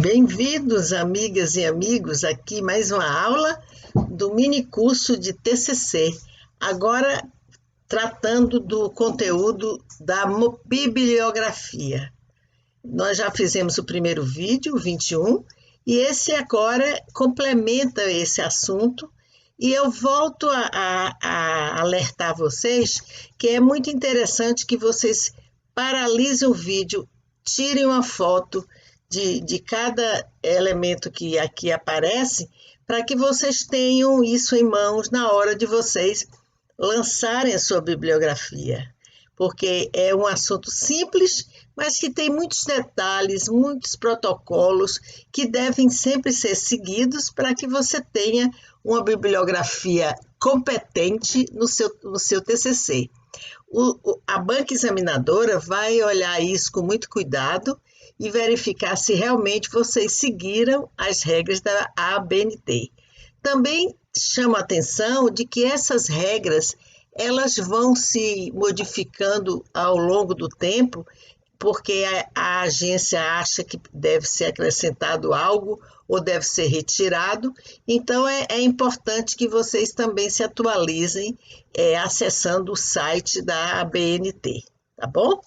Bem-vindos, amigas e amigos, aqui mais uma aula do mini curso de TCC. Agora tratando do conteúdo da bibliografia. Nós já fizemos o primeiro vídeo, o 21, e esse agora complementa esse assunto. E eu volto a alertar vocês que é muito interessante que vocês paralisem o vídeo, tirem uma foto de cada elemento que aqui aparece, para que vocês tenham isso em mãos na hora de vocês lançarem a sua bibliografia, porque é um assunto simples, mas que tem muitos detalhes, muitos protocolos que devem sempre ser seguidos para que você tenha uma bibliografia competente no seu TCC. A banca examinadora vai olhar isso com muito cuidado e verificar se realmente vocês seguiram as regras da ABNT. Também chama a atenção de que essas regras elas vão se modificando ao longo do tempo, porque a agência acha que deve ser acrescentado algo ou deve ser retirado. Então, é importante que vocês também se atualizem acessando o site da ABNT, tá bom?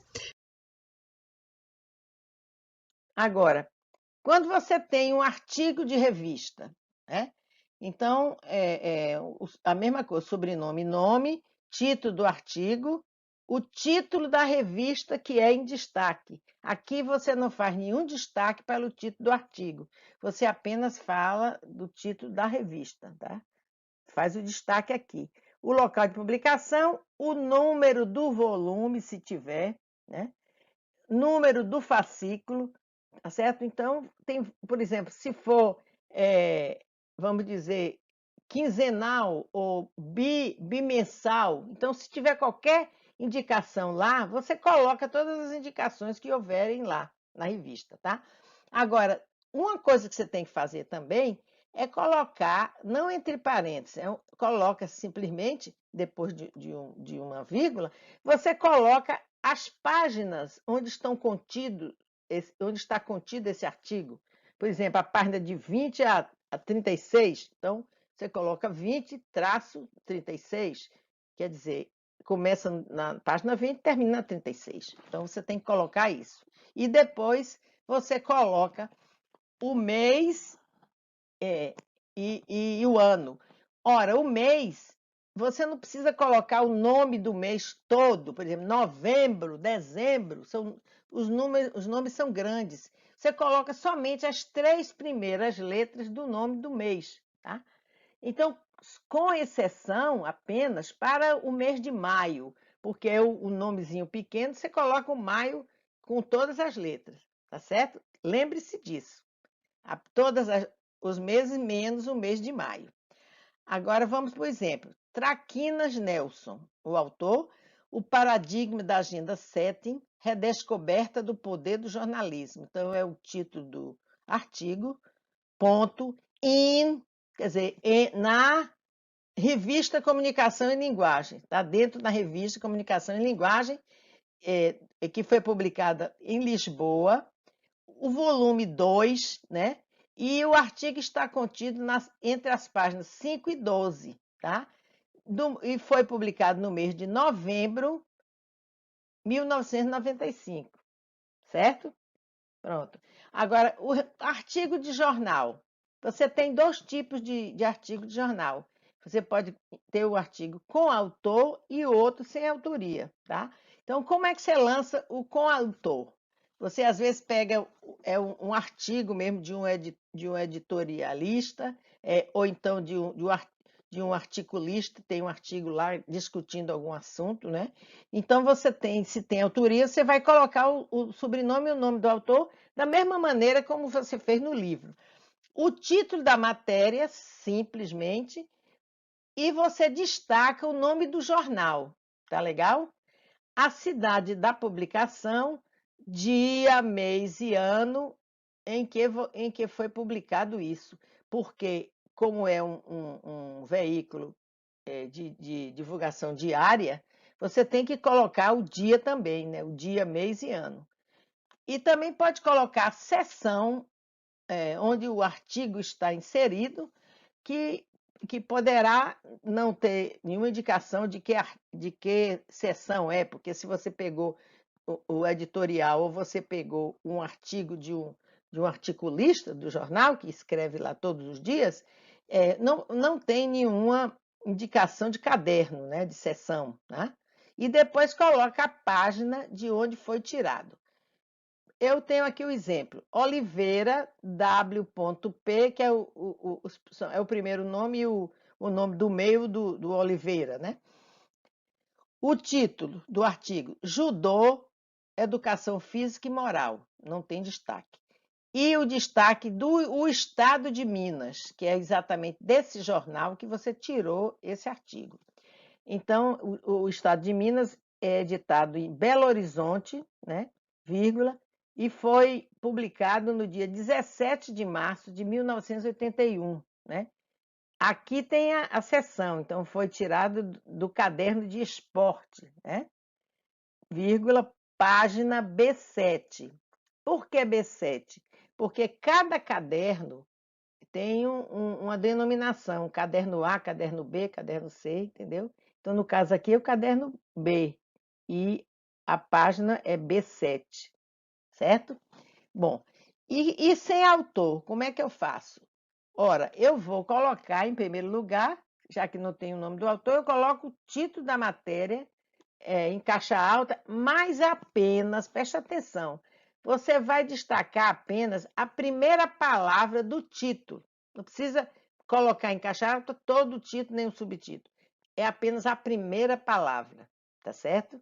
Agora, quando você tem um artigo de revista, né? Então, a mesma coisa, sobrenome, nome, título do artigo, o título da revista que é em destaque. Aqui você não faz nenhum destaque para o título do artigo, você apenas fala do título da revista, tá? Faz o destaque aqui. O local de publicação, o número do volume, se tiver, né? Número do fascículo, tá certo? Então, tem, por exemplo, se for, vamos dizer, quinzenal ou bimensal, então, se tiver qualquer indicação lá, você coloca todas as indicações que houverem lá na revista, tá? Agora, uma coisa que você tem que fazer também é colocar, não entre parênteses, coloca simplesmente, depois de uma vírgula, você coloca as páginas onde está contido esse artigo. Por exemplo, a página de 20 a 36. Então, você coloca 20-36, quer dizer, começa na página 20 e termina na 36. Então, você tem que colocar isso. E depois você coloca o mês e o ano. Ora, o mês, você não precisa colocar o nome do mês todo, por exemplo, novembro, dezembro, os nomes são grandes. Você coloca somente as 3 primeiras letras do nome do mês, tá? Então, com exceção apenas para o mês de maio, porque é o nomezinho pequeno, você coloca o maio com todas as letras, tá certo? Lembre-se disso. Os meses menos o mês de maio. Agora vamos para o exemplo. Traquinas Nelson, o autor, O Paradigma da Agenda Setting, Redescoberta do Poder do Jornalismo. Então, é o título do artigo, ponto, quer dizer, na revista Comunicação e Linguagem, está dentro da revista Comunicação e Linguagem, que foi publicada em Lisboa, o volume 2, né? E o artigo está contido entre as páginas 5 e 12, tá? E foi publicado no mês de novembro de 1995, certo? Pronto. Agora, o artigo de jornal. Você tem 2 tipos de artigo de jornal. Você pode ter o artigo com autor e o outro sem autoria, tá? Então, como é que você lança o com autor? Você, às vezes, pega um artigo mesmo de um editorialista, ou então de um articulista, tem um artigo lá discutindo algum assunto, né? Então, se tem autoria, você vai colocar o sobrenome e o nome do autor da mesma maneira como você fez no livro. O título da matéria, simplesmente, e você destaca o nome do jornal, tá legal? A cidade da publicação, dia, mês e ano em que foi publicado isso, porque, como é um veículo de divulgação diária, você tem que colocar o dia também, né? O dia, mês e ano. E também pode colocar seção onde o artigo está inserido, que poderá não ter nenhuma indicação de que seção é, porque se você pegou o editorial ou você pegou um artigo de um articulista do jornal, que escreve lá todos os dias, não tem nenhuma indicação de caderno, né, de seção, né? E depois coloca a página de onde foi tirado. Eu tenho aqui o exemplo, Oliveira W.P, que é o primeiro nome e o nome do meio do Oliveira, né? O título do artigo, Judô, Educação Física e Moral, não tem destaque. E o destaque do Estado de Minas, que é exatamente desse jornal que você tirou esse artigo. Então, o Estado de Minas é editado em Belo Horizonte, né, vírgula, e foi publicado no dia 17 de março de 1981, né? Aqui tem a seção, então foi tirado do caderno de esporte, né? Vírgula, página B7. Por que B7? Porque cada caderno tem uma denominação, caderno A, caderno B, caderno C, entendeu? Então, no caso aqui, é o caderno B e a página é B7, certo? Bom, e sem autor, como é que eu faço? Ora, eu vou colocar em primeiro lugar, já que não tem o nome do autor, eu coloco o título da matéria em caixa alta, mas apenas, preste atenção, você vai destacar apenas a primeira palavra do título. Não precisa colocar em caixa alta todo o título, nem o subtítulo. É apenas a primeira palavra, tá certo?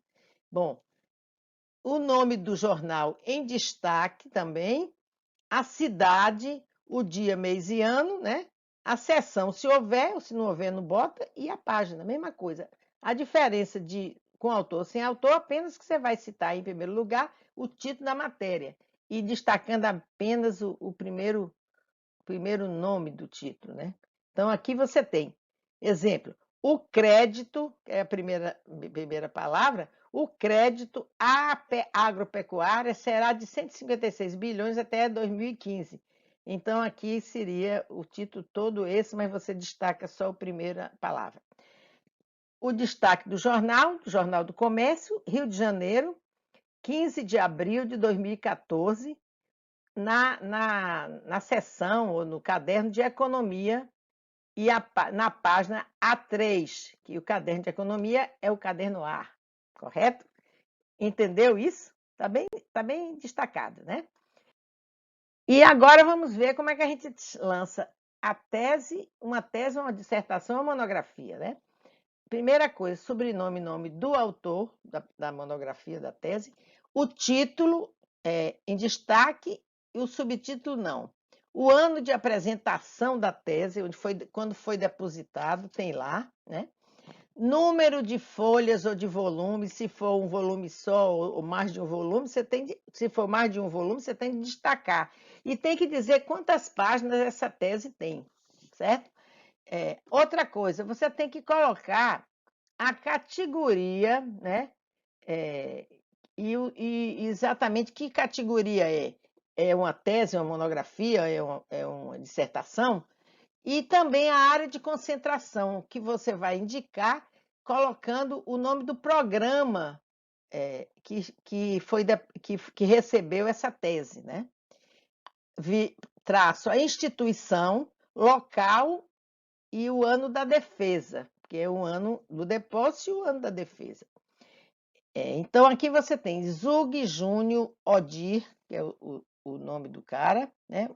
Bom, o nome do jornal em destaque também, a cidade, o dia, mês e ano, né? A seção, se houver, ou se não houver, não bota, e a página, mesma coisa. A diferença com autor ou sem autor, apenas que você vai citar em primeiro lugar o título da matéria, e destacando apenas o primeiro nome do título, né? Então, aqui você tem, exemplo, o crédito, que é a primeira palavra, o crédito à agropecuária será de 156 bilhões até 2015. Então, aqui seria o título todo esse, mas você destaca só a primeira palavra. O destaque do Jornal do Comércio, Rio de Janeiro, 15 de abril de 2014, na seção ou no caderno de economia e na página A3, que o caderno de economia é o caderno A, correto? Entendeu isso? Tá bem destacado, né? E agora vamos ver como é que a gente lança a tese, uma dissertação, uma monografia, né? Primeira coisa, sobrenome e nome do autor da monografia, da tese, o título em destaque e o subtítulo não. O ano de apresentação da tese, quando foi depositado, tem lá, né? Número de folhas ou de volumes, se for um volume só ou mais de um volume, se for mais de um volume, você tem que destacar. E tem que dizer quantas páginas essa tese tem, certo? Outra coisa, você tem que colocar a categoria, né? E exatamente que categoria é? É uma tese, uma monografia, é uma dissertação? E também a área de concentração, que você vai indicar colocando o nome do programa que recebeu essa tese, né? Traço a instituição, local e o ano da defesa, que é o ano do depósito e o ano da defesa. Então, aqui você tem Zug Júnior Odir, que é o nome do cara, né?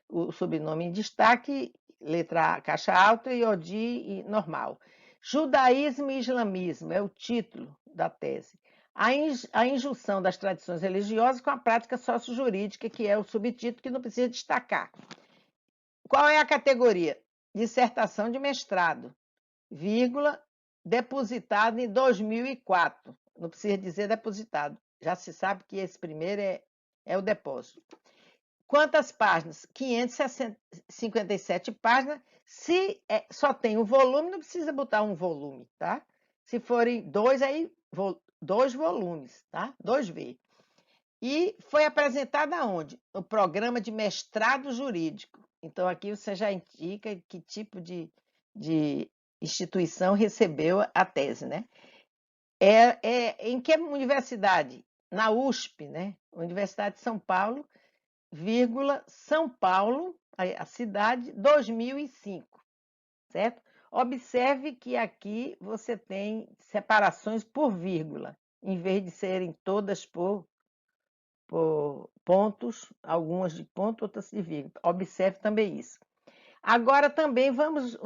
O sobrenome em destaque, letra A, caixa alta, e Odir normal. Judaísmo e Islamismo é o título da tese. A injunção das tradições religiosas com a prática sociojurídica, que é o subtítulo que não precisa destacar. Qual é a categoria? Dissertação de mestrado, vírgula, depositado em 2004. Não precisa dizer depositado, já se sabe que esse primeiro é o depósito. Quantas páginas? 557 páginas. Se só tem um volume, não precisa botar um volume, tá? Se forem dois, aí 2 volumes, tá? 2V. E foi apresentada aonde? No programa de mestrado jurídico. Então, aqui você já indica que tipo de instituição recebeu a tese, né? Em que universidade? Na USP, né? Universidade de São Paulo, vírgula, São Paulo, a cidade, 2005, certo? Observe que aqui você tem separações por vírgula, em vez de serem todas por pontos, algumas de ponto, outras de vírgula. Observe também isso. Agora também vamos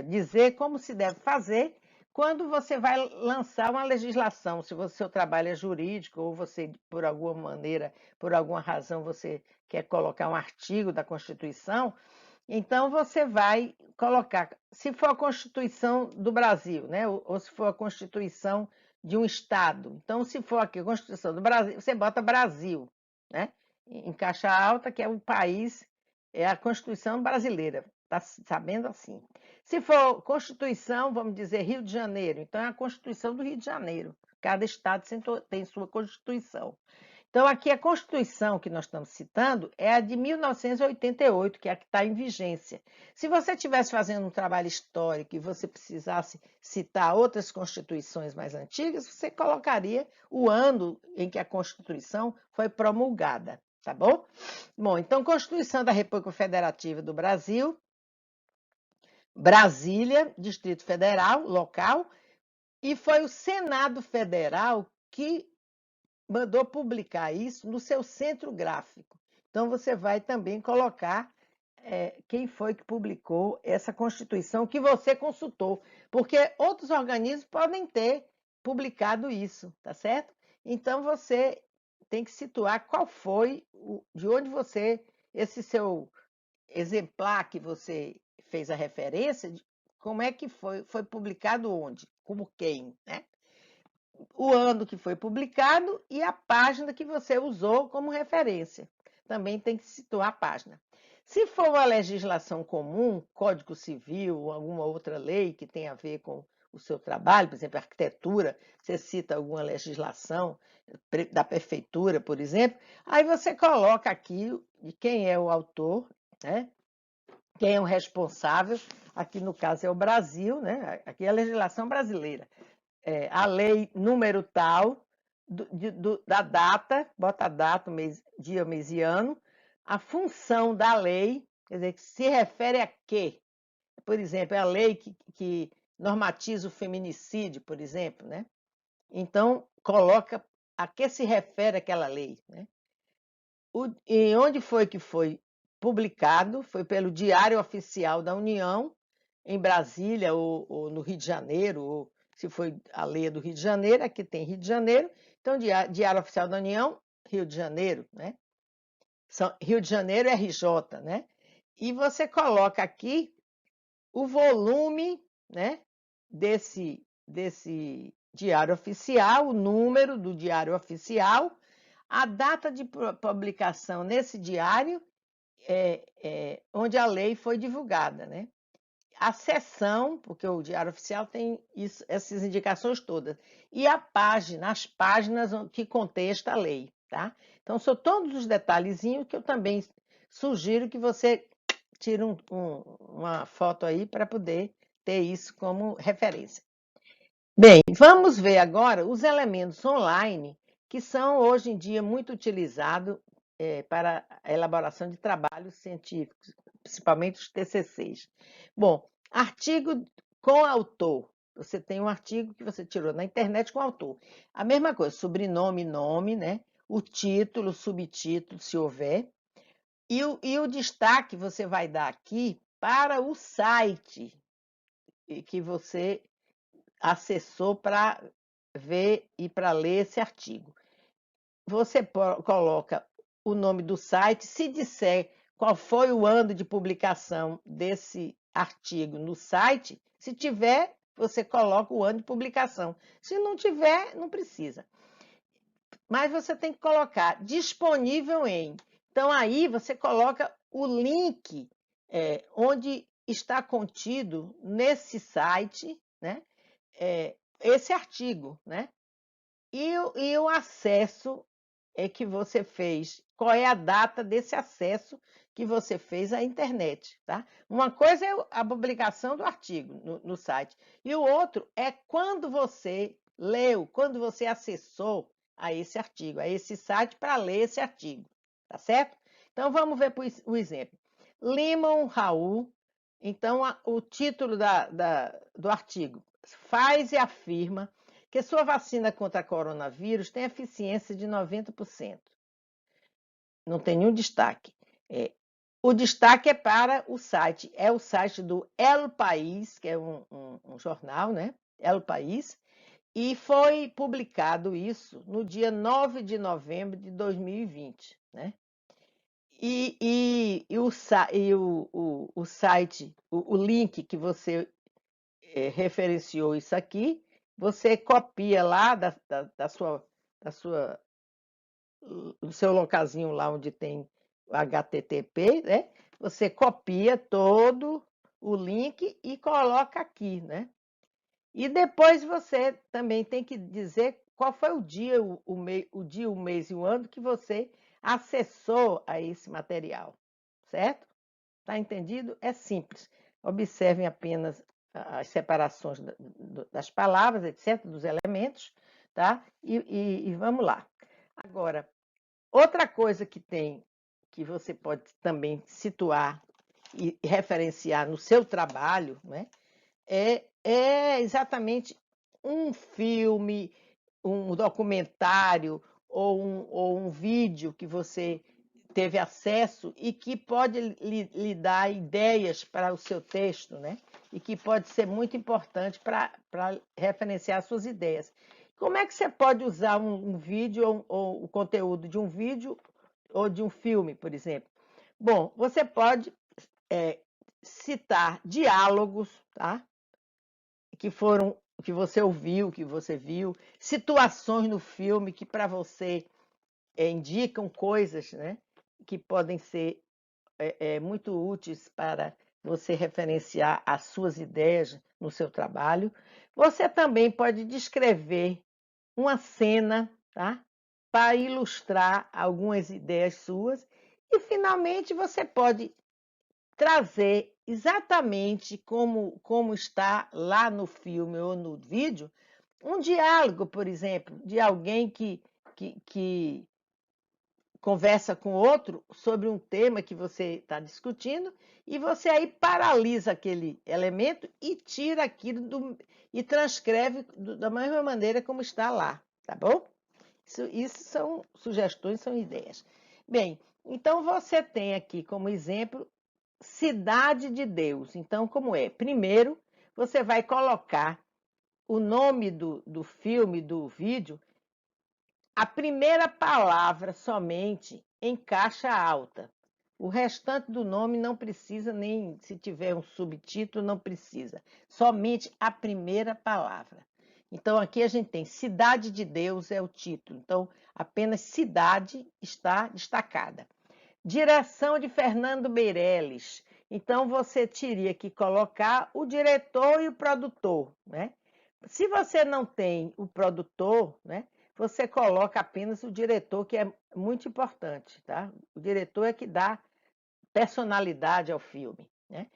dizer como se deve fazer quando você vai lançar uma legislação, se o seu trabalho é jurídico ou você, por alguma maneira, por alguma razão, você quer colocar um artigo da Constituição, então você vai colocar, se for a Constituição do Brasil, né, ou se for a Constituição de um estado. Então, se for aqui a Constituição do Brasil, você bota Brasil, né? Em caixa alta, que é o país, é a Constituição brasileira, tá sabendo assim. Se for Constituição, vamos dizer Rio de Janeiro, então é a Constituição do Rio de Janeiro. Cada estado tem sua Constituição. Então, aqui a Constituição que nós estamos citando é a de 1988, que é a que está em vigência. Se você estivesse fazendo um trabalho histórico e você precisasse citar outras constituições mais antigas, você colocaria o ano em que a Constituição foi promulgada, tá bom? Bom, então, Constituição da República Federativa do Brasil, Brasília, Distrito Federal, local, e foi o Senado Federal que mandou publicar isso no seu centro gráfico. Então, você vai também colocar quem foi que publicou essa Constituição que você consultou, porque outros organismos podem ter publicado isso, tá certo? Então, você tem que situar qual foi, de onde você, esse seu exemplar que você fez a referência, como é que foi publicado onde, como quem, né? O ano que foi publicado e a página que você usou como referência. Também tem que situar a página. Se for uma legislação comum, Código Civil ou alguma outra lei que tenha a ver com o seu trabalho, por exemplo, arquitetura, você cita alguma legislação da prefeitura, por exemplo, aí você coloca aqui de quem é o autor, né? Quem é o responsável, aqui no caso é o Brasil, né? Aqui é a legislação brasileira. A lei número tal, da data, bota a data, mês, dia, mês e ano, a função da lei, quer dizer, que se refere a quê? Por exemplo, é a lei que normatiza o feminicídio, por exemplo, né? Então, coloca a que se refere aquela lei, né? E onde foi que foi publicado? Foi pelo Diário Oficial da União, em Brasília ou no Rio de Janeiro, ou se foi a lei do Rio de Janeiro, aqui tem Rio de Janeiro, então Diário Oficial da União, Rio de Janeiro, né? Rio de Janeiro RJ, né? E você coloca aqui o volume, né, desse Diário Oficial, o número do Diário Oficial, a data de publicação nesse diário, onde a lei foi divulgada, né? A seção, porque o Diário Oficial tem essas indicações todas, e a página, as páginas que contém esta lei, tá? Então, são todos os detalhezinhos que eu também sugiro que você tire uma foto aí para poder ter isso como referência. Bem, vamos ver agora os elementos online que são hoje em dia muito utilizados para a elaboração de trabalhos científicos, principalmente os TCCs. Bom, artigo com autor. Você tem um artigo que você tirou na internet com autor. A mesma coisa, sobrenome, nome, né? O título, subtítulo, se houver. E o destaque você vai dar aqui para o site que você acessou para ver e para ler esse artigo. Você coloca o nome do site, se disser qual foi o ano de publicação desse artigo no site, se tiver, você coloca o ano de publicação. Se não tiver, não precisa. Mas você tem que colocar disponível em. Então, aí você coloca o link onde está contido nesse site, né? Esse artigo, né? E o acesso é que você fez, qual é a data desse acesso que você fez à internet, tá? Uma coisa é a publicação do artigo no site, e o outro é quando você leu, quando você acessou a esse artigo, a esse site para ler esse artigo, tá certo? Então vamos ver o exemplo. Limon Raul, então o título do artigo, faz e afirma que sua vacina contra coronavírus tem eficiência de 90%. Não tem nenhum destaque. O destaque é para o site. É o site do El País, que é um jornal, né? El País. E foi publicado isso no dia 9 de novembro de 2020, né? O site, o link que você referenciou isso aqui, você copia lá do seu localzinho lá onde tem o HTTP, né? Você copia todo o link e coloca aqui, né? E depois você também tem que dizer qual foi o dia, o mês e o ano que você acessou a esse material, certo? Tá entendido? É simples. Observem apenas as separações das palavras, etc., dos elementos, tá? E vamos lá. Agora, outra coisa que tem, que você pode também situar e referenciar no seu trabalho, né? É exatamente um filme, um documentário ou um vídeo que você teve acesso e que pode lhe dar ideias para o seu texto, né? E que pode ser muito importante para referenciar suas ideias. Como é que você pode usar um vídeo ou o conteúdo de um vídeo ou de um filme, por exemplo? Bom, você pode citar diálogos, tá? Que você ouviu, que você viu, situações no filme que para você indicam coisas, né, que podem ser muito úteis para você referenciar as suas ideias no seu trabalho. Você também pode descrever uma cena, tá? Para ilustrar algumas ideias suas. E, finalmente, você pode trazer exatamente como está lá no filme ou no vídeo, um diálogo, por exemplo, de alguém que conversa com outro sobre um tema que você está discutindo, e você aí paralisa aquele elemento e tira aquilo e transcreve da mesma maneira como está lá, tá bom? Isso são sugestões, são ideias. Bem, então você tem aqui como exemplo Cidade de Deus. Então, como é? Primeiro, você vai colocar o nome do filme, do vídeo, a primeira palavra somente em caixa alta. O restante do nome não precisa, nem se tiver um subtítulo, não precisa. Somente a primeira palavra. Então, aqui a gente tem Cidade de Deus é o título. Então, apenas cidade está destacada. Direção de Fernando Meirelles. Então, você teria que colocar o diretor e o produtor, né? Se você não tem o produtor, né, você coloca apenas o diretor, que é muito importante, tá? O diretor é que dá personalidade ao filme, né?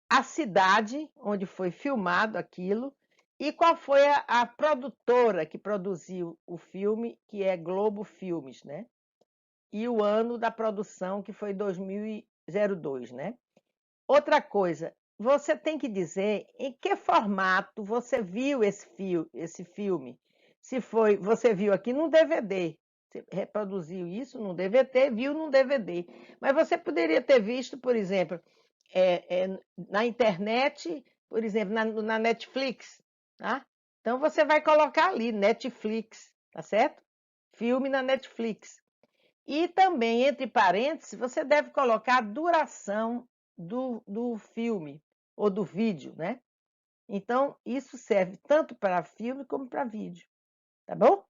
A cidade onde foi filmado aquilo e qual foi a produtora que produziu o filme, que é Globo Filmes, né? E o ano da produção, que foi 2002, né? Outra coisa, você tem que dizer em que formato você viu esse filme. Se foi, você viu aqui num DVD, você reproduziu isso num DVD, viu num DVD. Mas você poderia ter visto, por exemplo, na internet, por exemplo, na Netflix, tá? Então você vai colocar ali, Netflix, tá certo? Filme na Netflix. E também, entre parênteses, você deve colocar a duração do filme ou do vídeo, né? Então, isso serve tanto para filme como para vídeo, tá bom?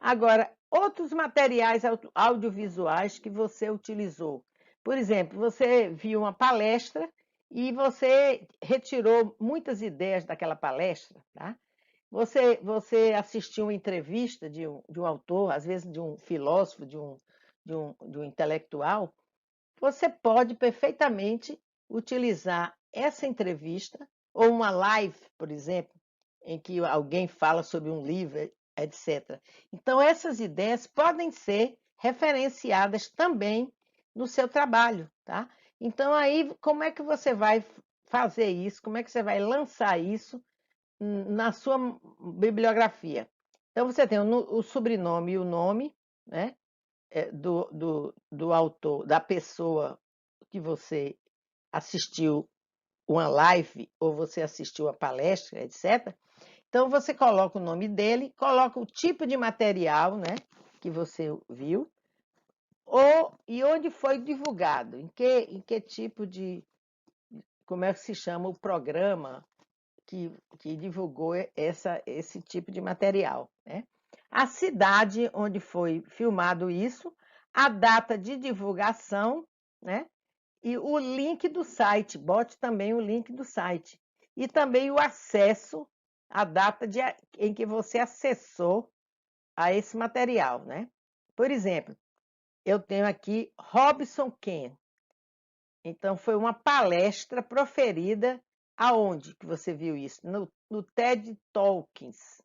Agora, outros materiais audiovisuais que você utilizou. Por exemplo, você viu uma palestra e você retirou muitas ideias daquela palestra, tá? Você assistiu uma entrevista de um autor, às vezes de um filósofo, de um intelectual, você pode perfeitamente utilizar essa entrevista ou uma live, por exemplo, em que alguém fala sobre um livro, etc. Então, essas ideias podem ser referenciadas também no seu trabalho, tá? Então, aí, como é que você vai fazer isso? Como é que você vai lançar isso na sua bibliografia? Então, você tem o sobrenome e o nome, né? Do autor, da pessoa que você assistiu uma live ou você assistiu a palestra, etc. Então, você coloca o nome dele, coloca o tipo de material, né, que você viu, e onde foi divulgado, em que tipo de, como é que se chama o programa que divulgou esse tipo de material, né? A cidade onde foi filmado isso, a data de divulgação, né? E o link do site, bote também o link do site. E também o acesso, a data em que você acessou a esse material, né? Por exemplo, eu tenho aqui Robson Ken. Então, foi uma palestra proferida aonde que você viu isso? No TED Talks.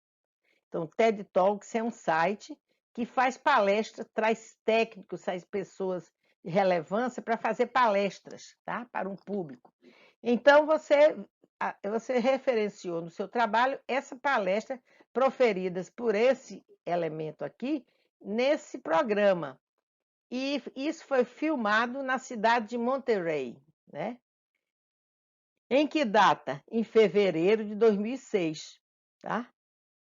Então, o TED Talks é um site que faz palestra, traz técnicos, traz pessoas de relevância para fazer palestras, tá? Para um público. Então, você referenciou no seu trabalho essa palestra proferidas por esse elemento aqui, nesse programa. E isso foi filmado na cidade de Monterrey, né? Em que data? Em fevereiro de 2006, tá?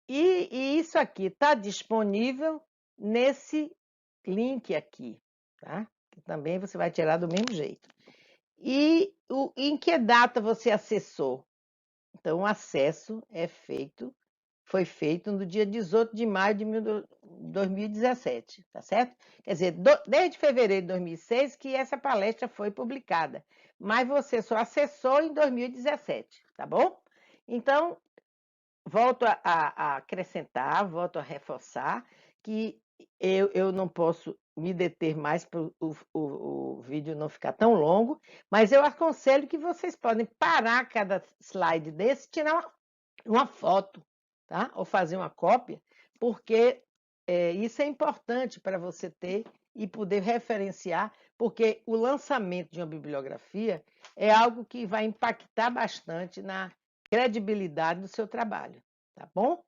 E isso aqui está disponível nesse link aqui, tá? Que também você vai tirar do mesmo jeito. E em que data você acessou? Então, o acesso foi feito no dia 18 de maio de 2017, tá certo? Quer dizer, desde fevereiro de 2006 que essa palestra foi publicada, mas você só acessou em 2017, tá bom? Então, volto a acrescentar, volto a reforçar que eu não posso me deter mais para o vídeo não ficar tão longo, mas eu aconselho que vocês podem parar cada slide desse, tirar uma foto, tá? Ou fazer uma cópia, porque isso é importante para você ter e poder referenciar, porque o lançamento de uma bibliografia é algo que vai impactar bastante na credibilidade do seu trabalho, tá bom?